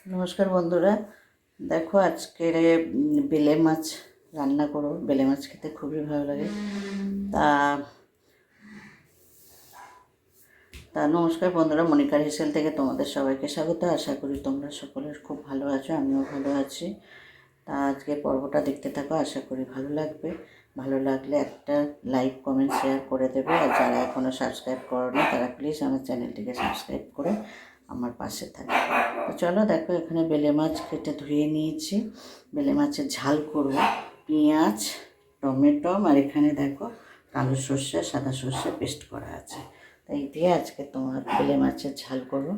নমস্কার বন্ধুরা, দেখো আজকে বেলে মাছ রান্না করো। বেলে মাছ খেতে খুবই ভালো লাগে। তা তা নমস্কার বন্ধুরা, মনিকার হেসেল থেকে তোমাদের সবাইকে স্বাগত। আশা করি তোমরা সকলের খুব ভালো আছো, আমিও ভালো আছি। তা আজকে পর্বটা দেখতে থাকো, আশা করি ভালো লাগবে। ভালো লাগলে একটা লাইক, কমেন্ট, শেয়ার করে দেবে। আর যারা এখনও সাবস্ক্রাইব করোনি তারা প্লিজ আমার চ্যানেলটিকে সাবস্ক্রাইব করে আমার পাশে থাকে। তো চলো দেখো, এখানে বেলে মাছ কেটে ধুয়ে নিয়েছি। বেলে মাছের ঝাল করব, পেঁয়াজ, টমেটো, আর এখানে দেখো কালো সর্ষে, সাদা সর্ষে পেস্ট করা আছে। তাই দিয়ে আজকে তোমার বেলে মাছের ঝাল করবো।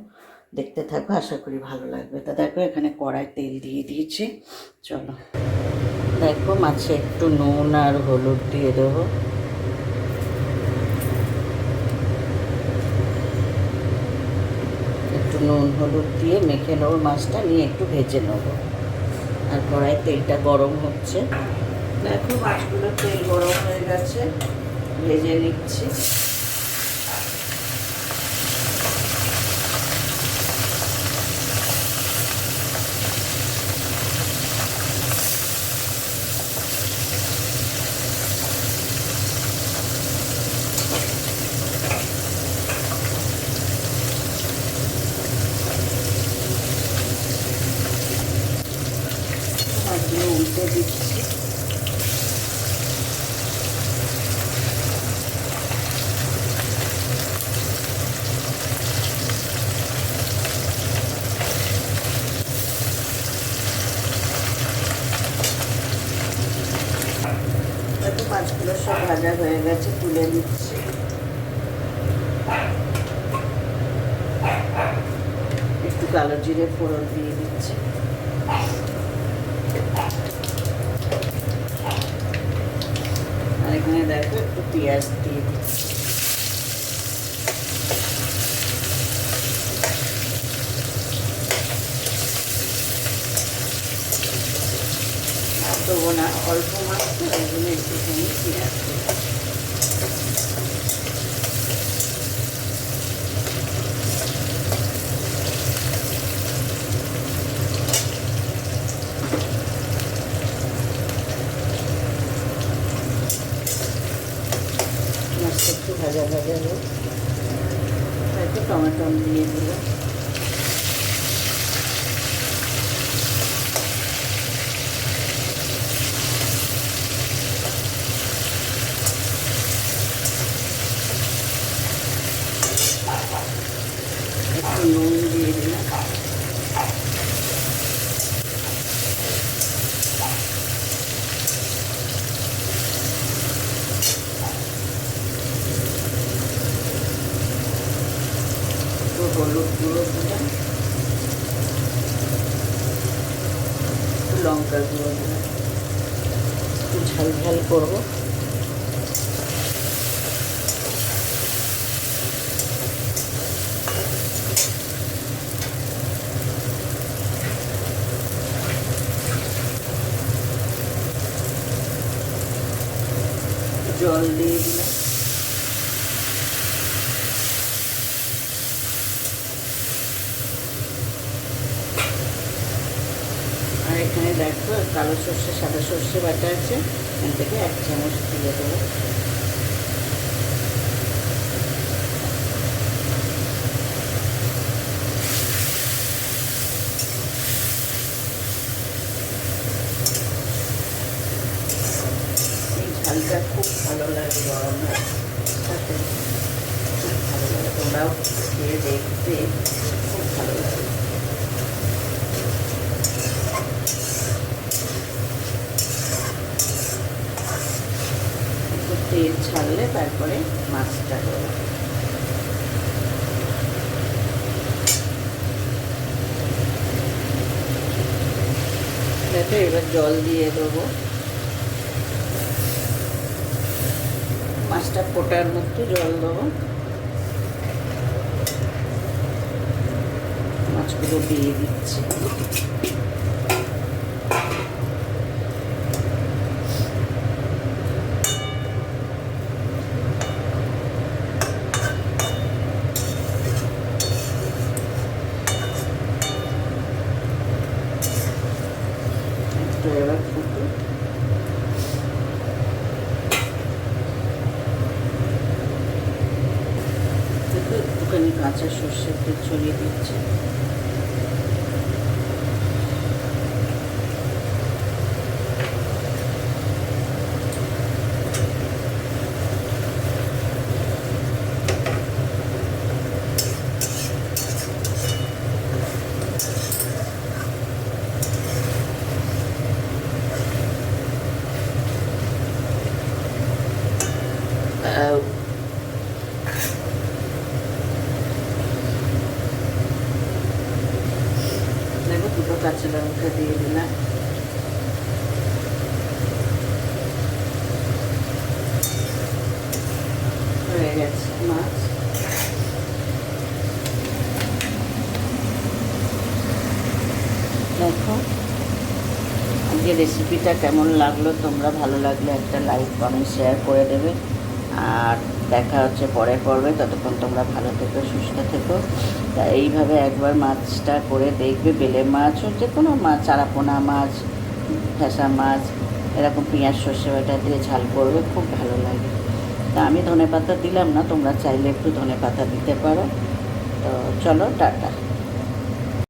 দেখতে থাকো, আশা করি ভালো লাগবে। তা দেখো এখানে কড়াই তেল দিয়ে দিয়েছি। চলো দেখো, মাছে একটু নুন আর হলুদ দিয়ে দেবো। একটু নুন হলুদ দিয়ে মেখে নেবো, মাছটা নিয়ে একটু ভেজে নেবো। আর কড়াই তেলটা গরম হচ্ছে। দেখো মাছগুলো তেল গরম হয়ে গেছে, ভেজে নিচ্ছি। মাছগুলো উল্টে দিচ্ছি। দেখো মাছগুলো সব ভাজা হয়ে গেছে, তুলে নিচ্ছি। একটু কালো জিরে ফোড়ন দিয়ে দিচ্ছি। আর এখানে দেখো একটু পেঁয়াজ দিয়ে দিচ্ছি। আর দেবো না, অল্প মাছ তো, ওই জন্য একটুখানি পেঁয়াজ দেবো। মাছটা একটু ভাজা ভাজা হোক। একটু টমেটো দিয়ে দিলাম। একটু নুন দিয়ে দিলাম। একটু হলুদ গুঁড়ো দিলাম, একটু লঙ্কার গুঁড়ো দিলাম। একটু ঝাল ঝাল করবো। জল দিয়ে দিলাম। আর এখানে দেখো কালো সর্ষে, সাদা সর্ষে বাটা আছে, এখান থেকে 1 চামচ দিয়ে দেবো। এই ঝালটা খুব ভালো লাগে গরমের সাথে, খুব ভালো লাগে। তোমরাও খেয়ে দেখতে, খুব ভালো লাগে। একটু তেল ছাড়লে তারপরে মাছটা দেবো। দেখো এবার জল দিয়ে দেবো। মাছটা ফোটার মতো জল দেবো। মাছগুলো দিয়ে দিচ্ছি। একটু এবার ফুটুক। একটুখানি কাঁচা সর্ষের তেল ছড়িয়ে দিচ্ছি। দেখো দুটো কাঁচা লঙ্কা দিয়ে দিলাম। হয়ে গেছে মাছ। দেখো আজকে রেসিপিটা কেমন লাগলো, তোমরা ভালো লাগলে একটা লাইক কমেন্ট শেয়ার করে দেবে। আর দেখা হচ্ছে পরের পর্বে, ততক্ষণ তোমরা ভালো থেকো, সুস্থ থেকো। তা এইভাবে একবার মাছটা করে দেখবে, বেলে মাছ ও যে কোনো মাছ, চারাপোনা মাছ, ফ্যাসা মাছ, এরকম পেঁয়াজ সর্ষে বাটা দিয়ে ঝাল করবে, খুব ভালো লাগে। তা আমি ধনেপাতা দিলাম না, তোমরা চাইলে একটু ধনেপাতা দিতে পারো। তো চলো টাটা।